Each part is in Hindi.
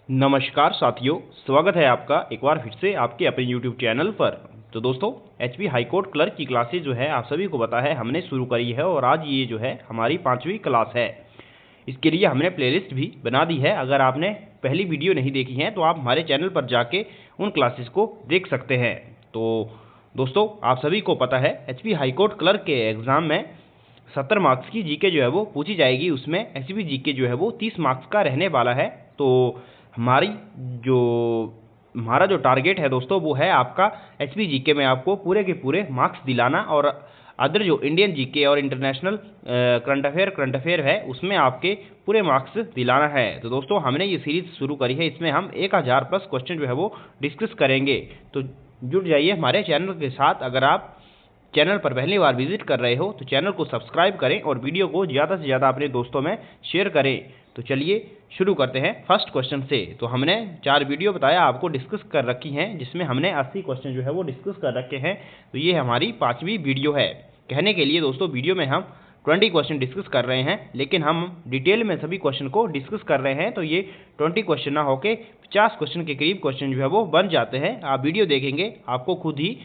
नमस्कार साथियों, स्वागत है आपका एक बार फिर से आपके अपने YouTube चैनल पर। तो दोस्तों, एचपी हाई कोर्ट क्लर्क की क्लासेज जो है आप सभी को पता है हमने शुरू करी है और आज ये जो है हमारी 5वीं क्लास है। इसके लिए हमने प्लेलिस्ट भी बना दी है। अगर आपने पहली वीडियो नहीं देखी है तो आप हमारे चैनल पर जाके उन क्लासेस को देख सकते हैं। तो दोस्तों, आप सभी को पता है एचपी हाई कोर्ट क्लर्क के एग्ज़ाम में 70 मार्क्स की जीके जो है वो पूछी जाएगी। उसमें एचपी जीके जो है वो 30 मार्क्स का रहने वाला है। तो हमारी जो हमारा जो टारगेट है दोस्तों वो है आपका एचपी जीके में आपको पूरे के पूरे मार्क्स दिलाना, और अदर जो इंडियन जीके और इंटरनेशनल करंट अफेयर है उसमें आपके पूरे मार्क्स दिलाना है। तो दोस्तों, हमने ये सीरीज शुरू करी है, इसमें हम 1000 प्लस क्वेश्चन जो है वो डिस्कस करेंगे। तो जुड़ जाइए हमारे चैनल के साथ। अगर आप चैनल पर पहली बार विजिट कर रहे हो तो चैनल को सब्सक्राइब करें और वीडियो को ज़्यादा से ज़्यादा अपने दोस्तों में शेयर करें। तो चलिए शुरू करते हैं फर्स्ट क्वेश्चन से। तो हमने 4 वीडियो बताया आपको डिस्कस कर रखी हैं, जिसमें हमने 80 क्वेश्चन जो है वो डिस्कस कर रखे हैं। तो ये हमारी 5वीं वीडियो है। कहने के लिए दोस्तों, वीडियो में हम 20 क्वेश्चन डिस्कस कर रहे हैं, लेकिन हम डिटेल में सभी क्वेश्चन को डिस्कस कर रहे हैं। तो ये 20 क्वेश्चन ना होके 50 क्वेश्चन के करीब क्वेश्चन जो है वो बन जाते हैं। आप वीडियो देखेंगे, आपको खुद ही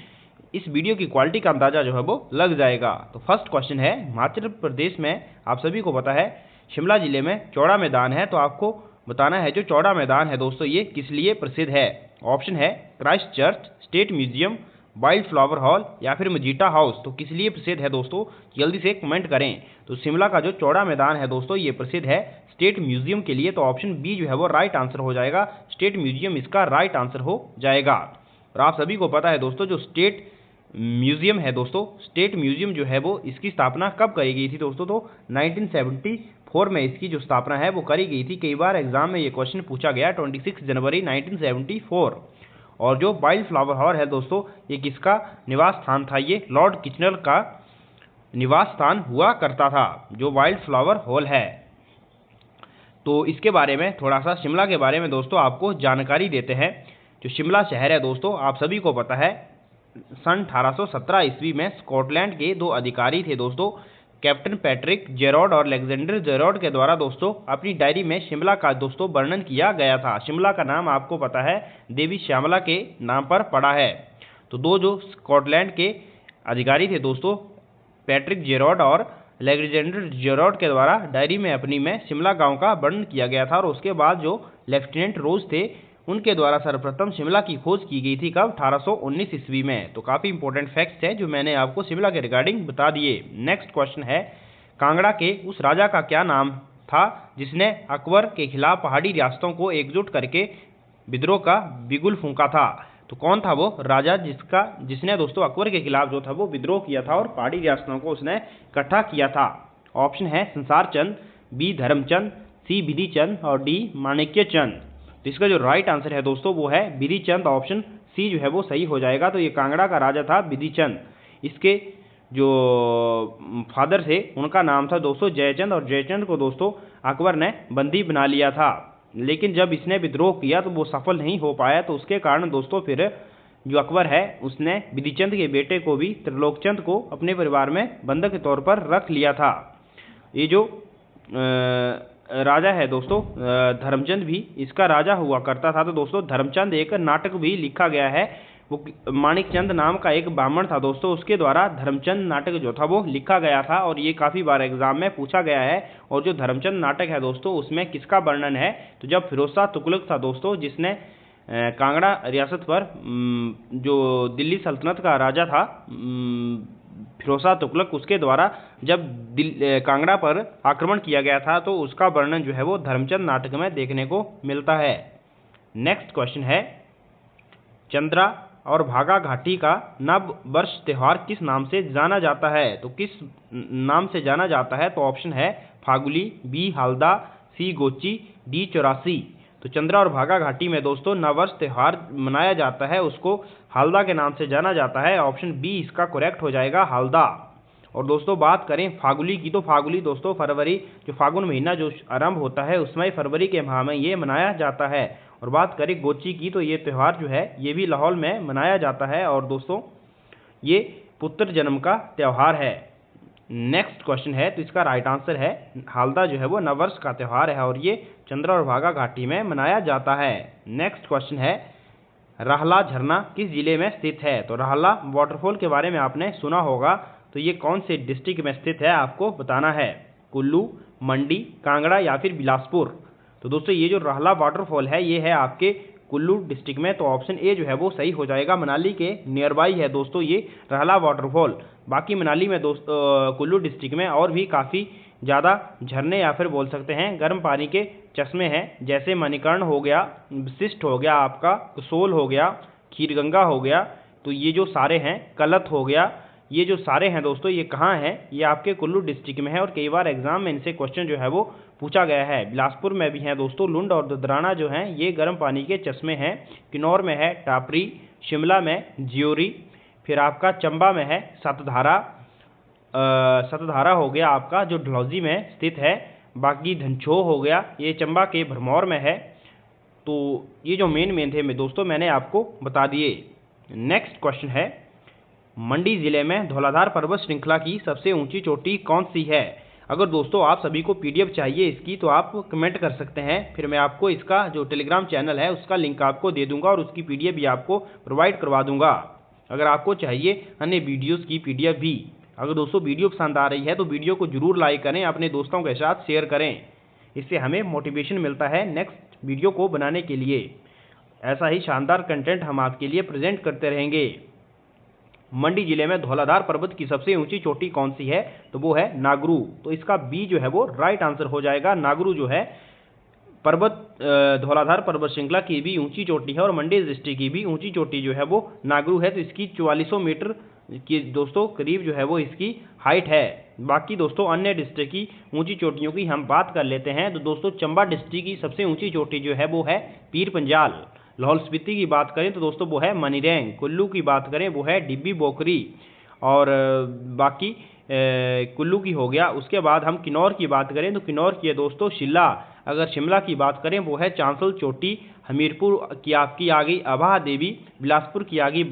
इस वीडियो की क्वालिटी का अंदाजा जो है वो लग जाएगा। तो फर्स्ट क्वेश्चन है, हिमाचल प्रदेश में आप सभी को पता है शिमला जिले में चौड़ा मैदान है। तो आपको बताना है जो चौड़ा मैदान है दोस्तों ये किस लिए प्रसिद्ध है। ऑप्शन है Christ church, state museum, wild flower hall या फिर मजीठा हाउस। तो किस लिए प्रसिद्ध है दोस्तों, जल्दी से कमेंट करें। तो शिमला का जो चौड़ा मैदान है दोस्तों ये प्रसिद्ध है स्टेट म्यूजियम के लिए। तो ऑप्शन बी जो है वो राइट आंसर हो जाएगा, स्टेट म्यूजियम इसका राइट आंसर हो जाएगा। और आप सभी को पता है दोस्तों, जो स्टेट म्यूजियम है दोस्तों, स्टेट म्यूजियम जो है वो इसकी स्थापना कब करी गई थी दोस्तों, तो 1974 में इसकी जो स्थापना है वो करी गई थी। कई बार एग्जाम में ये क्वेश्चन पूछा गया, 26 जनवरी 1974। और जो वाइल्ड फ्लावर हॉल है दोस्तों ये किसका निवास स्थान था, ये लॉर्ड किचनर का निवास स्थान हुआ करता था जो वाइल्ड फ्लावर हॉल है। तो इसके बारे में थोड़ा सा शिमला के बारे में दोस्तों आपको जानकारी देते हैं। जो शिमला शहर है दोस्तों आप सभी को पता है सन 1817 ईस्वी में स्कॉटलैंड के 2 अधिकारी थे दोस्तों, कैप्टन पैट्रिक जेरोड और अलेक्जेंडर जेरोड के द्वारा दोस्तों अपनी डायरी में शिमला का दोस्तों वर्णन किया गया था। शिमला का नाम आपको पता है देवी श्यामला के नाम पर पड़ा है। तो 2 जो स्कॉटलैंड के अधिकारी थे दोस्तों, पैट्रिक जेरोड और अलेक्जेंडर जेरोड के द्वारा डायरी में अपनी में शिमला गांव का वर्णन किया गया था। और उसके बाद जो लेफ्टिनेंट रोज थे उनके द्वारा सर्वप्रथम शिमला की खोज की गई थी कब, 1819 ईस्वी में। तो काफ़ी इंपॉर्टेंट फैक्ट्स हैं जो मैंने आपको शिमला के रिगार्डिंग बता दिए। नेक्स्ट क्वेश्चन है, कांगड़ा के उस राजा का क्या नाम था जिसने अकबर के खिलाफ पहाड़ी रियासतों को एकजुट करके विद्रोह का बिगुल फूंका था। तो कौन था वो राजा जिसने दोस्तों अकबर के खिलाफ जो था वो विद्रोह किया था और पहाड़ी रियासतों को उसने इकट्ठा किया था। ऑप्शन है संसार चंद, बी धर्मचंद, सी बिधि चंद और डी माणिक्य चंद। तो इसका जो राइट आंसर है दोस्तों वो है बिधि चंद, ऑप्शन सी जो है वो सही हो जाएगा। तो ये कांगड़ा का राजा था बिधि चंद। इसके जो फादर थे उनका नाम था दोस्तों जयचंद, और जयचंद को दोस्तों अकबर ने बंदी बना लिया था, लेकिन जब इसने विद्रोह किया तो वो सफल नहीं हो पाया। तो उसके कारण दोस्तों फिर जो अकबर है उसने बिधिचंद के बेटे को भी, त्रिलोकचंद को, अपने परिवार में बंधक के तौर पर रख लिया था। ये जो राजा है दोस्तों धर्मचंद भी इसका राजा हुआ करता था। तो दोस्तों धर्मचंद एक नाटक भी लिखा गया है, वो माणिकचंद नाम का एक ब्राह्मण था दोस्तों, उसके द्वारा धर्मचंद नाटक जो था वो लिखा गया था। और ये काफ़ी बार एग्जाम में पूछा गया है। और जो धर्मचंद नाटक है दोस्तों उसमें किसका वर्णन है, तो जब फिरोज शाह तुगलक था दोस्तों जिसने कांगड़ा रियासत पर जो दिल्ली सल्तनत का राजा था फिरोज शाह तुगलक, उसके द्वारा जब कांगड़ा पर आक्रमण किया गया था तो उसका वर्णन जो है वो धर्मचंद नाटक में देखने को मिलता है। नेक्स्ट क्वेश्चन है, चंद्रा और भागा घाटी का नव वर्ष त्योहार किस नाम से जाना जाता है। तो किस नाम से जाना जाता है, तो ऑप्शन है फागुली, बी हालदा, सी गोची, डी चौरासी। तो चंद्रा और भागा घाटी में दोस्तों नववर्ष त्योहार मनाया जाता है, उसको हालदा के नाम से जाना जाता है। ऑप्शन बी इसका करेक्ट हो जाएगा, हालदा। और दोस्तों बात करें फागुली की, तो फागुली दोस्तों फरवरी, जो फागुन महीना जो आरंभ होता है उसमें फरवरी के माह में ये मनाया जाता है। और बात करें गोची की, तो ये त्यौहार जो है ये भी लाहौल में मनाया जाता है। और दोस्तों ये पुत्र जन्म का त्यौहार है। नेक्स्ट क्वेश्चन है, तो इसका राइट आंसर है हालदा जो है वो नववर्ष का त्यौहार है और ये चंद्र और भागा घाटी में मनाया जाता है। नेक्स्ट क्वेश्चन है, राहला झरना किस जिले में स्थित है? तो राहला वाटरफॉल के बारे में आपने सुना होगा, तो ये कौन से डिस्ट्रिक्ट में स्थित है आपको बताना है। कुल्लू, मंडी, कांगड़ा या फिर बिलासपुर। तो दोस्तों ये जो राहला वाटरफॉल है ये है आपके कुल्लू डिस्ट्रिक्ट में, तो ऑप्शन ए जो है वो सही हो जाएगा। मनाली के नियर बाई है दोस्तों ये राहला वाटरफॉल। बाकी मनाली में कुल्लू डिस्ट्रिक्ट में और भी काफ़ी ज़्यादा झरने या फिर बोल सकते हैं गर्म पानी के चश्मे हैं, जैसे मणिकर्ण हो गया, वशिष्ठ हो गया, आपका कसोल हो गया, खीरगंगा हो गया। तो ये जो सारे हैं, कलत हो गया, ये जो सारे हैं दोस्तों ये कहाँ हैं? ये आपके कुल्लू डिस्ट्रिक्ट में है और कई बार एग्जाम में इनसे क्वेश्चन जो है वो पूछा गया है। बिलासपुर में भी हैं दोस्तों लुंड और ददराना जो हैं ये गर्म पानी के चश्मे हैं। किन्नौर में है टापरी, शिमला में ज्योरी, फिर आपका चंबा में है सतधारा, सतधारा हो गया आपका जो डलहौजी में स्थित है। बाकी धनछो हो गया, ये चंबा के भरमौर में है। तो ये जो मेन थे दोस्तों मैंने आपको बता दिए। नेक्स्ट क्वेश्चन है, मंडी जिले में धौलाधार पर्वत श्रृंखला की सबसे ऊंची चोटी कौन सी है? अगर दोस्तों आप सभी को पीडीएफ चाहिए इसकी तो आप कमेंट कर सकते हैं, फिर मैं आपको इसका जो टेलीग्राम चैनल है उसका लिंक आपको दे दूंगा और उसकी पीडीएफ भी आपको प्रोवाइड करवा दूंगा। अगर आपको चाहिए अन्य वीडियोज़ की पीडीएफ भी। अगर दोस्तों वीडियो पसंद आ रही है तो वीडियो को जरूर लाइक करें, अपने दोस्तों के साथ शेयर करें, इससे हमें मोटिवेशन मिलता है नेक्स्ट वीडियो को बनाने के लिए। ऐसा ही शानदार कंटेंट हम आपके लिए प्रेजेंट करते रहेंगे। मंडी जिले में धौलाधार पर्वत की सबसे ऊंची चोटी कौन सी है? तो वो है नागरू। तो इसका बी जो है वो राइट आंसर हो जाएगा। नागरू जो है पर्वत धौलाधार पर्वत श्रृंखला की भी ऊंची चोटी है और मंडी डिस्ट्रिक्ट की भी ऊंची चोटी जो है वो नागरू है। तो इसकी 4400 मीटर की दोस्तों करीब जो है वो इसकी हाइट है। बाकी दोस्तों अन्य डिस्ट्रिक्ट की ऊंची चोटियों की हम बात कर लेते हैं। तो दोस्तों चंबा डिस्ट्रिक्ट की सबसे ऊंची चोटी जो है वो है पीर पंजाल। लाहौल स्पीति की बात करें तो दोस्तों वो है मनीरैंग। कुल्लू की बात करें वो है डिब्बी बोकरी और बाकी कुल्लू की हो गया। उसके बाद हम किन्नौर की बात करें तो किन्नौर की है दोस्तों शिला। अगर शिमला की बात करें वो है चांसल चोटी। हमीरपुर की आपकी आ गई अभा देवी। बिलासपुर की आ गई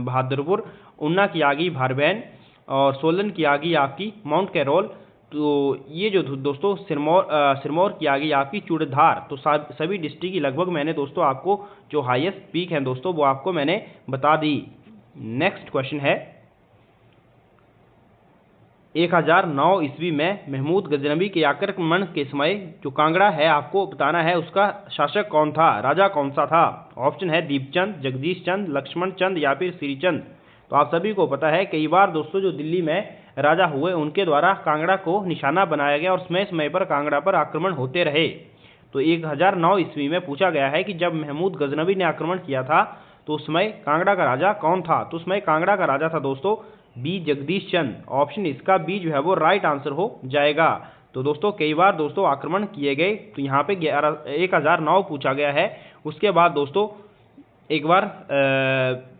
बहादुरपुर। ऊना की आ गई भारबैन और सोलन की आ गई आपकी माउंट कैरोल। तो ये जो दोस्तों सिरमौर की आ गई आपकी चूड़धार। तो सभी डिस्ट्रिक्ट की लगभग मैंने दोस्तों आपको जो हाईएस्ट पीक हैं दोस्तों वो आपको मैंने बता दी। नेक्स्ट क्वेश्चन है, 1009 ईस्वी में महमूद गजनबी के आक्रमण के समय जो कांगड़ा है आपको बताना है उसका शासक कौन था, राजा कौन सा था। ऑप्शन है दीपचंद, जगदीश चंद, लक्ष्मण चंद या फिर श्रीचंद। तो आप सभी को पता है कई बार दोस्तों जो दिल्ली में राजा हुए उनके द्वारा कांगड़ा को निशाना बनाया गया और समय समय पर कांगड़ा पर आक्रमण होते रहे। तो 1009 ईस्वी में पूछा गया है कि जब महमूद गजनबी ने आक्रमण किया था तो उस समय कांगड़ा का राजा कौन था। तो उसमें कांगड़ा का राजा था दोस्तों बी जगदीश चंद। ऑप्शन इसका बी जो है वो राइट आंसर हो जाएगा। तो दोस्तों कई बार दोस्तों आक्रमण किए गए, तो यहाँ पे 1009 पूछा गया है। उसके बाद दोस्तों एक बार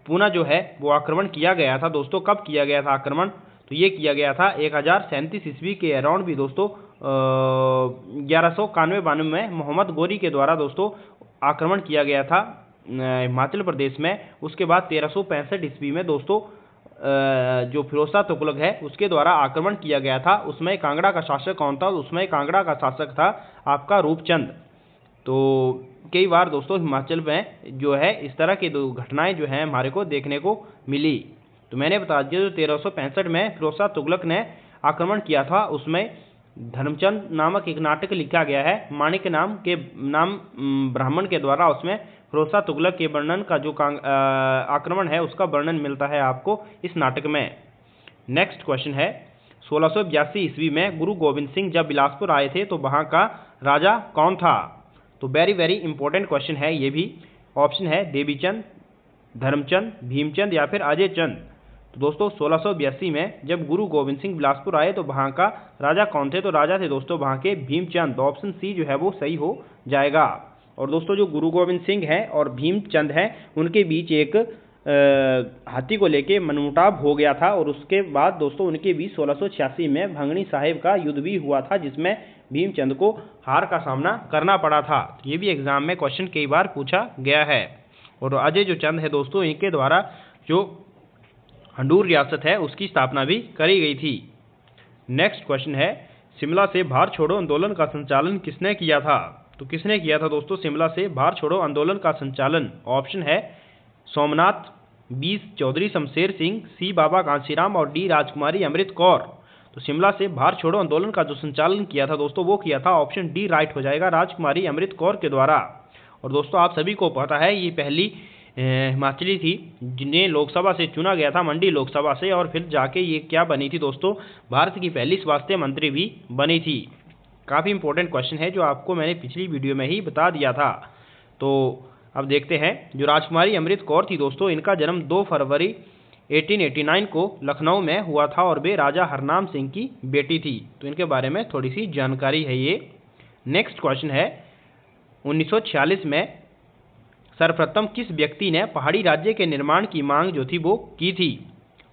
पूना जो है वो आक्रमण किया गया था दोस्तों। कब किया गया था आक्रमण? तो ये किया गया था 1037 ईस्वी के अराउंड भी दोस्तों 1191-92 में मोहम्मद गोरी के द्वारा दोस्तों आक्रमण किया गया था हिमाचल प्रदेश में। उसके बाद 1365 ईस्वी में दोस्तों जो फिरोज तुगलक है उसके द्वारा आक्रमण किया गया था। उसमें कांगड़ा का शासक कौन था? उसमें कांगड़ा का शासक था आपका रूपचंद। तो कई बार दोस्तों हिमाचल में जो है इस तरह की घटनाएं जो हैं हमारे को देखने को मिली। तो मैंने बता दिया जो 1365 में फिरोज तुगलक ने आक्रमण किया था उसमें धर्मचंद नामक एक नाटक लिखा गया है माणिक नाम ब्राह्मण के द्वारा। उसमें फिरोज तुगलक के वर्णन का जो आक्रमण है उसका वर्णन मिलता है आपको इस नाटक में। नेक्स्ट क्वेश्चन है, 1682 ईस्वी में गुरु गोविंद सिंह जब बिलासपुर आए थे तो वहाँ का राजा कौन था? तो वेरी वेरी इंपॉर्टेंट क्वेश्चन है ये भी। ऑप्शन है देवीचंद, धर्मचंद, भीमचंद या फिर अजय चंद। तो दोस्तों 1682 में जब गुरु गोविंद सिंह बिलासपुर आए तो वहाँ का राजा कौन थे? तो राजा थे दोस्तों वहाँ के भीमचंद। ऑप्शन सी जो है वो सही हो जाएगा। और दोस्तों जो गुरु गोविंद सिंह हैं और भीमचंद हैं उनके बीच एक हाथी को लेके मनमुटाव हो गया था और उसके बाद दोस्तों उनके बीच 1686 में भंगनी साहिब का युद्ध भी हुआ था जिसमें भीमचंद को हार का सामना करना पड़ा था। ये भी एग्जाम में क्वेश्चन कई बार पूछा गया है। और अजय जो चंद है दोस्तों इनके द्वारा जो हंडूर रियासत है उसकी स्थापना भी करी गई थी। नेक्स्ट क्वेश्चन है, शिमला से भारत छोड़ो आंदोलन का संचालन किसने किया था? तो किसने किया था दोस्तों शिमला से भारत छोड़ो आंदोलन का संचालन? ऑप्शन है सोमनाथ, बी चौधरी शमशेर सिंह, सी बाबा कांशीराम और डी राजकुमारी अमृत कौर। तो शिमला से भारत छोड़ो आंदोलन का जो संचालन किया था दोस्तों वो किया था ऑप्शन डी राइट हो जाएगा, राजकुमारी अमृत कौर के द्वारा। और दोस्तों आप सभी को पता है ये पहली हिमाचली थी जिन्हें लोकसभा से चुना गया था, मंडी लोकसभा से, और फिर जाके ये क्या बनी थी दोस्तों, भारत की पहली स्वास्थ्य मंत्री भी बनी थी। काफ़ी इंपॉर्टेंट क्वेश्चन है जो आपको मैंने पिछली वीडियो में ही बता दिया था। तो अब देखते हैं, जो राजकुमारी अमृत कौर थी दोस्तों इनका जन्म 2 फरवरी 1889 को लखनऊ में हुआ था और वे राजा हरनाम सिंह की बेटी थी। तो इनके बारे में थोड़ी सी जानकारी है ये। नेक्स्ट क्वेश्चन है, 1946 में सर्वप्रथम किस व्यक्ति ने पहाड़ी राज्य के निर्माण की मांग जो थी वो की थी?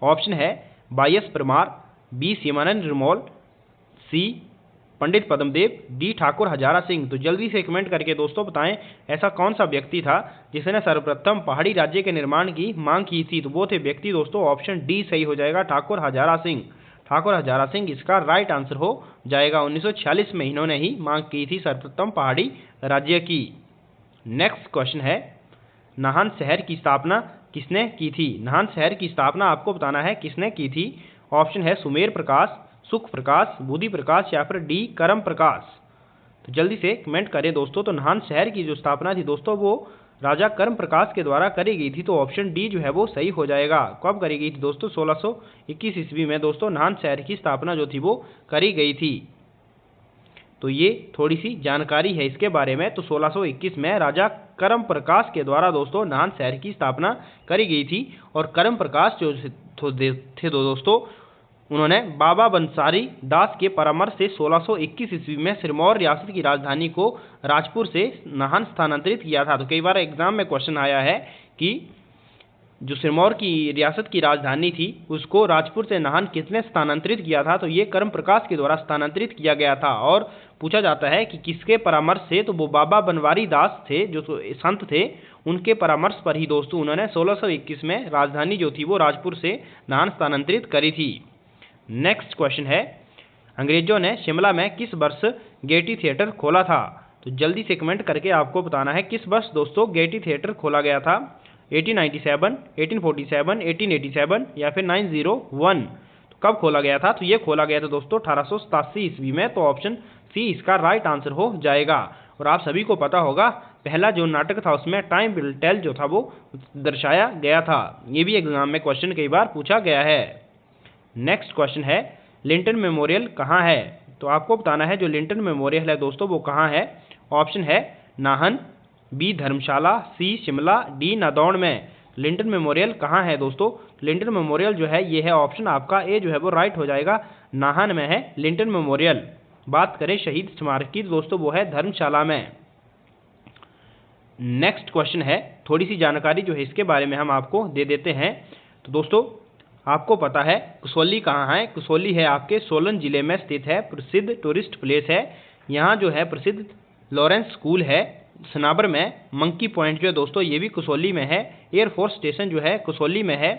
ऑप्शन है वाईएस परमार, बी सीमानंद निर्मोल, सी पंडित पद्मदेव, डी ठाकुर हजारा सिंह। तो जल्दी से कमेंट करके दोस्तों बताएं ऐसा कौन सा व्यक्ति था जिसने सर्वप्रथम पहाड़ी राज्य के निर्माण की मांग की थी? तो वो थे व्यक्ति दोस्तों ऑप्शन डी सही हो जाएगा, ठाकुर हजारा सिंह। ठाकुर हजारा सिंह इसका राइट आंसर हो जाएगा। 1946 में इन्होंने ही मांग की थी सर्वप्रथम पहाड़ी राज्य की। नेक्स्ट क्वेश्चन है, नाहन शहर की स्थापना किसने की थी? नाहन शहर की स्थापना आपको बताना है किसने की थी। ऑप्शन है सुमेर प्रकाश, सुख प्रकाश, बुद्धि प्रकाश या फिर डी करम प्रकाश। तो जल्दी से कमेंट करें दोस्तों। तो नाहन शहर की जो स्थापना थी दोस्तों वो राजा करम प्रकाश के द्वारा करी गई थी। तो ऑप्शन डी जो है वो सही हो जाएगा। कब करी गई थी दोस्तों? 1621 ईस्वी में दोस्तों नाहन शहर की स्थापना जो थी वो करी गई थी। तो ये थोड़ी सी जानकारी है इसके बारे में। तो 1621 में राजा करम प्रकाश के द्वारा दोस्तों नाहन शहर की स्थापना करी गई थी। और करम प्रकाश जो थे दोस्तों उन्होंने बाबा बंसारी दास के परामर्श से 1621 ईस्वी में सिरमौर रियासत की राजधानी को राजपुर से नाहन स्थानांतरित किया था। तो कई बार एग्जाम में क्वेश्चन आया है कि जो सिरमौर की रियासत की राजधानी थी उसको राजपुर से नाहन किसने स्थानांतरित किया था? तो ये करम प्रकाश के द्वारा स्थानांतरित किया गया था। और पूछा जाता है कि किसके परामर्श से? तो वो बाबा बनवारी दास थे जो संत थे, उनके परामर्श पर ही दोस्तों उन्होंने 1621 में राजधानी जो थी वो राजपुर से नाहन स्थानांतरित करी थी। नेक्स्ट क्वेश्चन है, अंग्रेजों ने शिमला में किस वर्ष गेयटी थिएटर खोला था? तो जल्दी से कमेंट करके आपको बताना है किस वर्ष दोस्तों गेयटी थिएटर खोला गया था। 1897, 1847, 1887 या फिर 901। तो कब खोला गया था? तो ये खोला गया था दोस्तों 1887 ईस्वी में। तो ऑप्शन सी इसका राइट आंसर हो जाएगा। और आप सभी को पता होगा पहला जो नाटक था उसमें टाइम विल टेल जो था वो दर्शाया गया था। ये भी एग्जाम में क्वेश्चन कई बार पूछा गया है। नेक्स्ट क्वेश्चन है, लिंटन मेमोरियल कहाँ है? तो आपको बताना है जो लिंटन मेमोरियल है दोस्तों वो कहाँ है। ऑप्शन है नाहन, बी धर्मशाला, सी शिमला, डी नादौन में। लिंटन मेमोरियल कहाँ है दोस्तों? लिंटन मेमोरियल जो है ये है ऑप्शन आपका ए जो है वो राइट हो जाएगा, नाहन में है लिंटन मेमोरियल। बात करें शहीद स्मारक की दोस्तों वो है धर्मशाला में। नेक्स्ट क्वेश्चन है, थोड़ी सी जानकारी जो है इसके बारे में हम आपको दे देते हैं। तो दोस्तों आपको पता है कसौली कहाँ है? कसौली है आपके सोलन जिले में स्थित है, प्रसिद्ध टूरिस्ट प्लेस है। यहाँ जो है प्रसिद्ध लॉरेंस स्कूल है। सनाबर में मंकी पॉइंट जो है दोस्तों ये भी कसौली में है। एयरफोर्स स्टेशन जो है कसौली में है।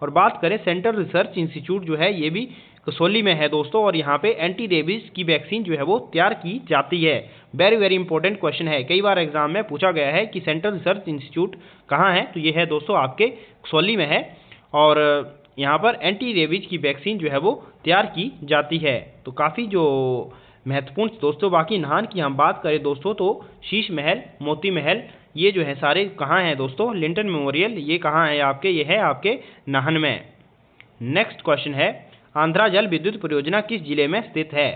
और बात करें सेंट्रल रिसर्च इंस्टीट्यूट जो है ये भी कसौली में है दोस्तों। और यहाँ पे एंटी रेबीज की वैक्सीन जो है वो तैयार की जाती है। वेरी वेरी इंपॉर्टेंट क्वेश्चन है, कई बार एग्जाम में पूछा गया है कि सेंट्रल रिसर्च इंस्टीट्यूट कहाँ है? तो ये है दोस्तों आपके कसौली में है। और यहाँ पर एंटी रेबीज की वैक्सीन जो है वो तैयार की जाती है। तो काफ़ी जो महत्वपूर्ण दोस्तों, बाकी नाहन की हम बात करें दोस्तों तो शीश महल, मोती महल ये जो है सारे कहाँ हैं दोस्तों? लिंटन मेमोरियल ये कहाँ है आपके? ये है आपके नाहन में। नेक्स्ट क्वेश्चन है, आंध्रा जल विद्युत परियोजना किस जिले में स्थित है?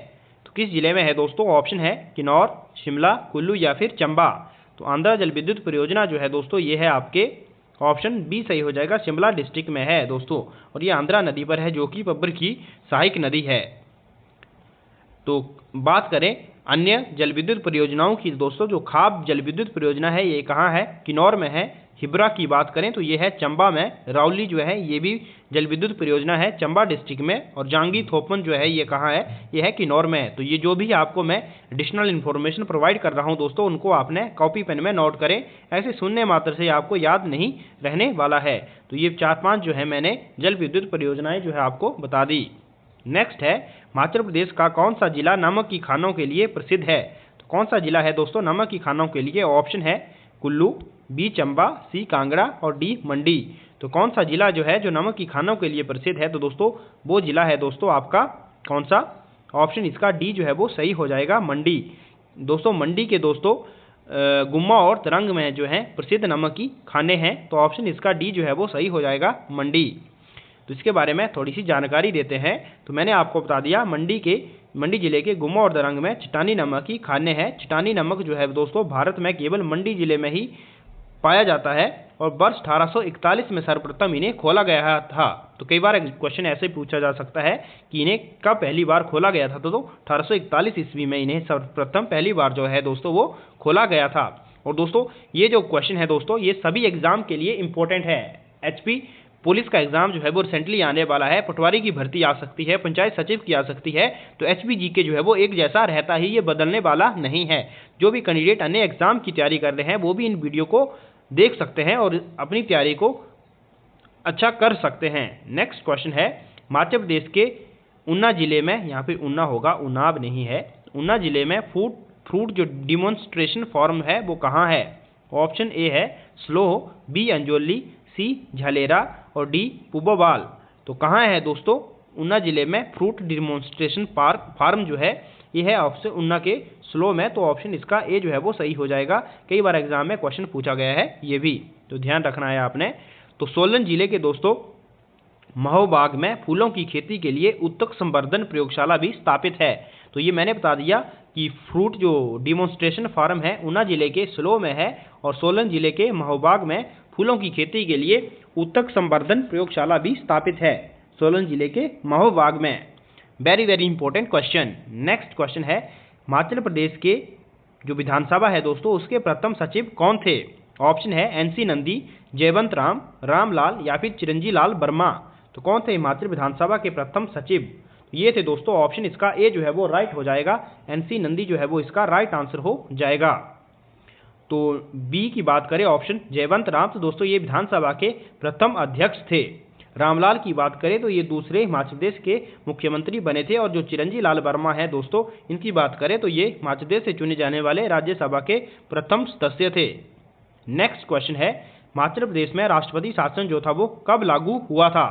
तो किस जिले में है दोस्तों? ऑप्शन है किन्नौर, शिमला, कुल्लू या फिर चंबा। तो आंध्रा जल विद्युत परियोजना जो है दोस्तों ये है आपके ऑप्शन बी सही हो जाएगा, शिमला डिस्ट्रिक्ट में है दोस्तों। और ये आंध्रा नदी पर है जो कि बब्बर की सहायक नदी है। तो बात करें अन्य जल विद्युत परियोजनाओं की दोस्तों, जो खाप जल विद्युत परियोजना है ये कहाँ है, किन्नौर में है। हिब्रा की बात करें तो ये है चंबा में। राउली जो है ये भी जल विद्युत परियोजना है चंबा डिस्ट्रिक्ट में। और जांगी थोपन जो है ये कहाँ है, ये है किन्नौर में। तो ये जो भी आपको मैं एडिशनल इन्फॉर्मेशन प्रोवाइड कर रहा हूँ दोस्तों, उनको आपने कॉपी पेन में नोट करें, ऐसे सुनने मात्र से आपको याद नहीं रहने वाला है। तो ये 4-5 जो है मैंने जल विद्युत परियोजनाएं जो है आपको बता दी। नेक्स्ट है, हिमाचल प्रदेश का कौन सा जिला नमक की खानों के लिए प्रसिद्ध है। तो कौन सा जिला है दोस्तों नमक की खानों के लिए, ऑप्शन है कुल्लू, बी चंबा, सी कांगड़ा और डी मंडी। तो कौन सा जिला जो है जो नमक की खानों के लिए प्रसिद्ध है, तो दोस्तों वो जिला है दोस्तों आपका कौन सा, ऑप्शन इसका डी जो है वो सही हो जाएगा, मंडी। दोस्तों मंडी के दोस्तों गुम्मा और तरंग में जो है प्रसिद्ध नमक की खाने हैं, तो ऑप्शन इसका डी जो है वो सही हो जाएगा, मंडी। तो इसके बारे में थोड़ी सी जानकारी देते हैं। तो मैंने आपको बता दिया मंडी जिले के गुम्मा और दरंग में चट्टानी नमक की खाने हैं। चट्टानी नमक जो है दोस्तों भारत में केवल मंडी जिले में ही पाया जाता है और वर्ष 1841 में सर्वप्रथम इन्हें खोला गया था। तो कई बार क्वेश्चन ऐसे पूछा जा सकता है कि इन्हें कब पहली बार खोला गया था, तो 1841 ईस्वी में इन्हें सर्वप्रथम पहली बार जो है दोस्तों वो खोला गया था। और दोस्तों ये जो क्वेश्चन है दोस्तों ये सभी एग्जाम के लिए इंपॉर्टेंट है। एचपी पुलिस का एग्जाम जो है वो रिसेंटली आने वाला है, पटवारी की भर्ती आ सकती है, पंचायत सचिव की आ सकती है। तो एचपीजी के जो है वो एक जैसा रहता ही, ये बदलने वाला नहीं है। जो भी कैंडिडेट अन्य एग्जाम की तैयारी कर रहे हैं वो भी इन वीडियो को देख सकते हैं और अपनी तैयारी को अच्छा कर सकते हैं। नेक्स्ट क्वेश्चन है, हिमाचल प्रदेश के ऊना जिले में, यहाँ पे ऊना होगा, उनाब नहीं है, ऊना जिले में फ्रूट जो डिमॉन्स्ट्रेशन फार्म है वो कहाँ है। ऑप्शन ए है स्लोह, बी अंजोली, सी झलेरा और डी पुबोवाल। तो कहाँ है दोस्तों ऊना जिले में फ्रूट डिमॉन्स्ट्रेशन फार्म जो है ये है ऑप्शन ऊना के स्लो में। तो ऑप्शन इसका ए जो है वो सही हो जाएगा। कई बार एग्जाम में क्वेश्चन पूछा गया है ये भी, तो ध्यान रखना है आपने। तो सोलन जिले के दोस्तों महोबाग में फूलों की खेती के लिए उत्तक संवर्धन प्रयोगशाला भी स्थापित है। तो ये मैंने बता दिया कि फ्रूट जो डिमॉन्स्ट्रेशन फार्म है ऊना जिले के स्लो में है और सोलन जिले के महोबाग में फूलों की खेती के लिए उत्तक संवर्धन प्रयोगशाला भी स्थापित है, सोलन जिले के महोबाग में। Very very important question. Next question है, हिमाचल प्रदेश के जो विधानसभा है दोस्तों उसके प्रथम सचिव कौन थे। ऑप्शन है एनसी नंदी, जयवंत राम, रामलाल या फिर चिरंजी लाल वर्मा। तो कौन थे हिमाचल विधानसभा के प्रथम सचिव, ये थे दोस्तों, ऑप्शन इसका ए जो है वो राइट हो जाएगा, एनसी नंदी जो है वो इसका राइट आंसर हो जाएगा। तो बी की बात करें ऑप्शन जयवंत राम, तो दोस्तों ये विधानसभा के प्रथम अध्यक्ष थे। रामलाल की बात करें तो ये दूसरे हिमाचल प्रदेश के मुख्यमंत्री बने थे। और जो चिरंजी लाल वर्मा है दोस्तों इनकी बात करें तो ये हिमाचल प्रदेश से चुने जाने वाले राज्यसभा के प्रथम सदस्य थे। नेक्स्ट क्वेश्चन है, हिमाचल प्रदेश में राष्ट्रपति शासन जो था वो कब लागू हुआ था।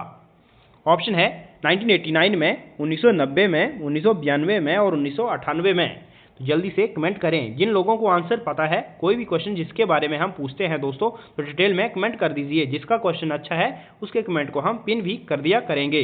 ऑप्शन है 1989 में, 1990 में, 1992 में और 1998 में। तो जल्दी से कमेंट करें जिन लोगों को आंसर पता है। कोई भी क्वेश्चन जिसके बारे में हम पूछते हैं दोस्तों तो डिटेल में कमेंट कर दीजिए। जिसका क्वेश्चन अच्छा है उसके कमेंट को हम पिन भी कर दिया करेंगे।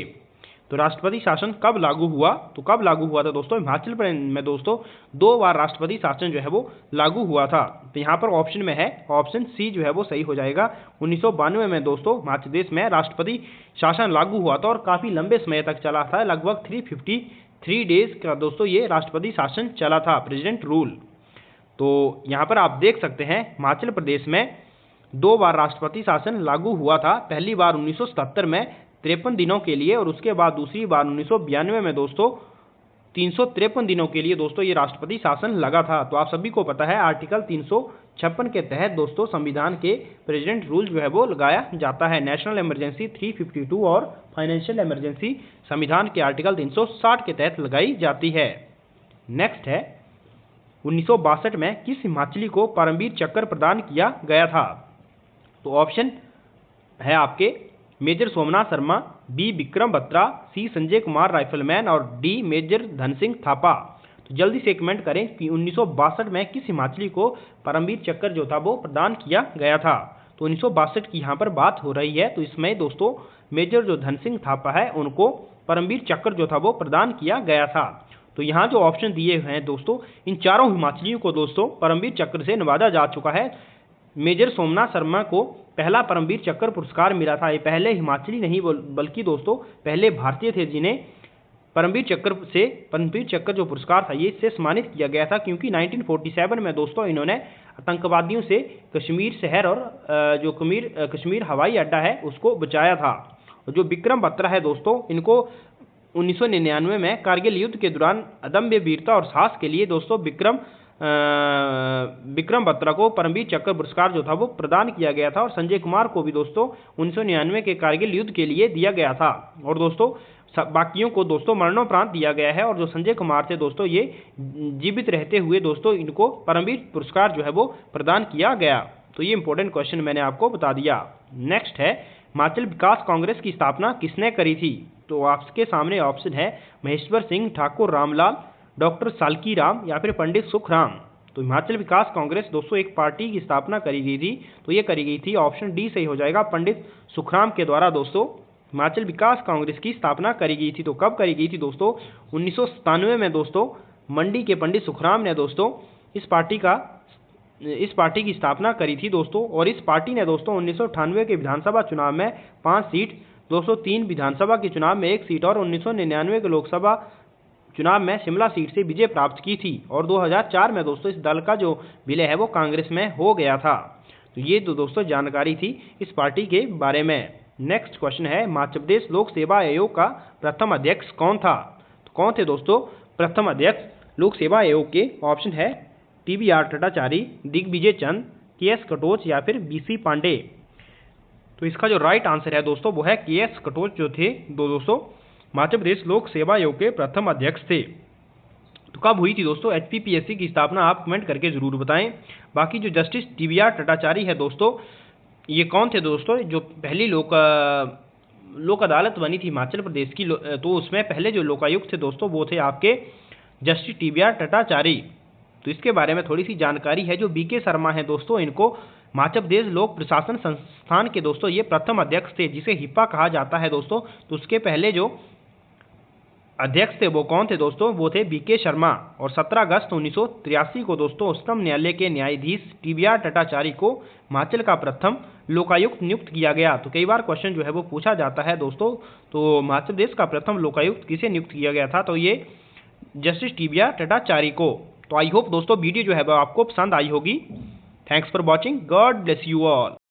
तो राष्ट्रपति शासन कब लागू हुआ, तो कब लागू हुआ था दोस्तों हिमाचल प्रदेश में दोस्तों 2 बार राष्ट्रपति शासन जो है वो लागू हुआ था। तो यहाँ पर ऑप्शन में है ऑप्शन सी जो है वो सही हो जाएगा। 1992 में दोस्तों हिमाचल प्रदेश में राष्ट्रपति शासन लागू हुआ था और काफ़ी लंबे समय तक चला था, लगभग 353 डेज का दोस्तों ये राष्ट्रपति शासन चला था, प्रेसिडेंट रूल। तो यहाँ पर आप देख सकते हैं हिमाचल प्रदेश में 2 बार राष्ट्रपति शासन लागू हुआ था। पहली बार 1977 में 53 दिनों के लिए और उसके बाद दूसरी बार 1992 में दोस्तों 353 दिनों के लिए दोस्तों ये राष्ट्रपति शासन लगा था। तो आप सभी को पता है आर्टिकल 356 के तहत दोस्तों संविधान के प्रेसिडेंट रूल जो है वो लगाया जाता है। नेशनल इमरजेंसी 352 और फाइनेंशियल इमरजेंसी संविधान के आर्टिकल 360 के तहत लगाई जाती है। नेक्स्ट है 1962 में किस हिमाचली को परमवीर चक्र प्रदान किया गया था। तो ऑप्शन है आपके मेजर सोमनाथ शर्मा, बी विक्रम बत्रा, सी संजय कुमार राइफलमैन और डी मेजर धन सिंह थापा। तो जल्दी से कमेंट करें कि 1962 में किस हिमाचली को परमवीर चक्र जो था वो प्रदान किया गया था। तो 1962 की यहाँ पर बात हो रही है। तो इसमें दोस्तों मेजर जो धन सिंह थापा है उनको परमवीर चक्र जो था वो प्रदान किया गया था। तो यहाँ जो ऑप्शन दिए हुए हैं दोस्तों इन चारों हिमाचलियों को दोस्तों परमवीर चक्र से नवाजा जा चुका है। मेजर सोमनाथ शर्मा को पहला परमवीर चक्र पुरस्कार मिला था। ये पहले हिमाचली नहीं बल्कि दोस्तों पहले भारतीय थे जिन्हें परमवीर चक्र जो पुरस्कार था ये इससे सम्मानित किया गया था, क्योंकि 1947 में दोस्तों इन्होंने आतंकवादियों से कश्मीर शहर और जो कश्मीर हवाई अड्डा है उसको बचाया था। जो विक्रम बत्रा है दोस्तों, इनको 1999 में कारगिल युद्ध के दौरान अदम्य वीरता और साहस के लिए दोस्तों विक्रम बत्रा को परमवीर चक्र पुरस्कार जो था वो प्रदान किया गया था। और संजय कुमार को भी दोस्तों 1999 के कारगिल युद्ध के लिए दिया गया था। और दोस्तों बाकियों को दोस्तों मरणोपरांत दिया गया है। और जो संजय कुमार थे दोस्तों, ये जीवित रहते हुए दोस्तों इनको परमवीर पुरस्कार जो है वो प्रदान किया गया। तो ये इंपॉर्टेंट क्वेश्चन मैंने आपको बता दिया। नेक्स्ट है, हिमाचल विकास कांग्रेस की स्थापना किसने करी थी? तो आपके सामने ऑप्शन है महेश्वर सिंह, ठाकुर रामलाल, डॉक्टर सालकी राम या फिर पंडित सुखराम। तो हिमाचल विकास कांग्रेस दोस्तों एक पार्टी की स्थापना करी गई थी, तो ये करी गई थी ऑप्शन डी सही हो जाएगा, पंडित सुखराम के द्वारा दोस्तों हिमाचल विकास कांग्रेस की स्थापना करी गई थी। तो कब करी गई थी दोस्तों? 1997 में दोस्तों मंडी के पंडित सुखराम ने दोस्तों इस पार्टी की स्थापना करी थी दोस्तों। और इस पार्टी ने दोस्तों 1998 के विधानसभा चुनाव में 5 सीट, 203 विधानसभा के चुनाव में 1 सीट और 1999 के लोकसभा चुनाव में शिमला सीट से विजय प्राप्त की थी। और 2004 में दोस्तों इस दल का जो विलय है वो कांग्रेस में हो गया था। तो ये तो दोस्तों जानकारी थी इस पार्टी के बारे में। नेक्स्ट क्वेश्चन है, मध्य प्रदेश लोक सेवा आयोग का प्रथम अध्यक्ष कौन था? तो कौन थे दोस्तों प्रथम अध्यक्ष लोक सेवा आयोग के? ऑप्शन है TBR भट्टाचार्य, दिग्विजय चंद, KS कटोच या फिर BC पांडे। तो इसका जो राइट आंसर है दोस्तों वो है KS कटोच जो थे दोस्तों मध्य प्रदेश लोक सेवा आयोग के प्रथम अध्यक्ष थे। तो कब हुई थी दोस्तों HPPSC की स्थापना? आप कमेंट करके जरूर बताएं। बाकी जो जस्टिस TBR भट्टाचार्य है दोस्तों, ये कौन थे दोस्तों? जो पहली लोक अदालत बनी थी हिमाचल प्रदेश की, तो उसमें पहले जो लोकायुक्त थे दोस्तों वो थे आपके जस्टिस TBR भट्टाचार्य। तो इसके बारे में थोड़ी सी जानकारी है। जो BK शर्मा है दोस्तों, इनको हिमाचल प्रदेश लोक प्रशासन संस्थान के दोस्तों ये प्रथम अध्यक्ष थे, जिसे हिप्पा कहा जाता है दोस्तों। तो उसके पहले जो अध्यक्ष थे वो कौन थे दोस्तों? वो थे BK शर्मा। और 17 अगस्त 1983 को दोस्तों उच्चतम न्यायालय के न्यायाधीश TBR भट्टाचार्य को हिमाचल का प्रथम लोकायुक्त नियुक्त किया गया। तो कई बार क्वेश्चन जो है वो पूछा जाता है दोस्तों, तो हिमाचल प्रदेश का प्रथम लोकायुक्त किसे नियुक्त किया गया था? तो ये जस्टिस TBR भट्टाचार्य को। तो आई होप दोस्तों वीडियो जो है वो आपको पसंद आई होगी। Thanks for watching, God bless you all.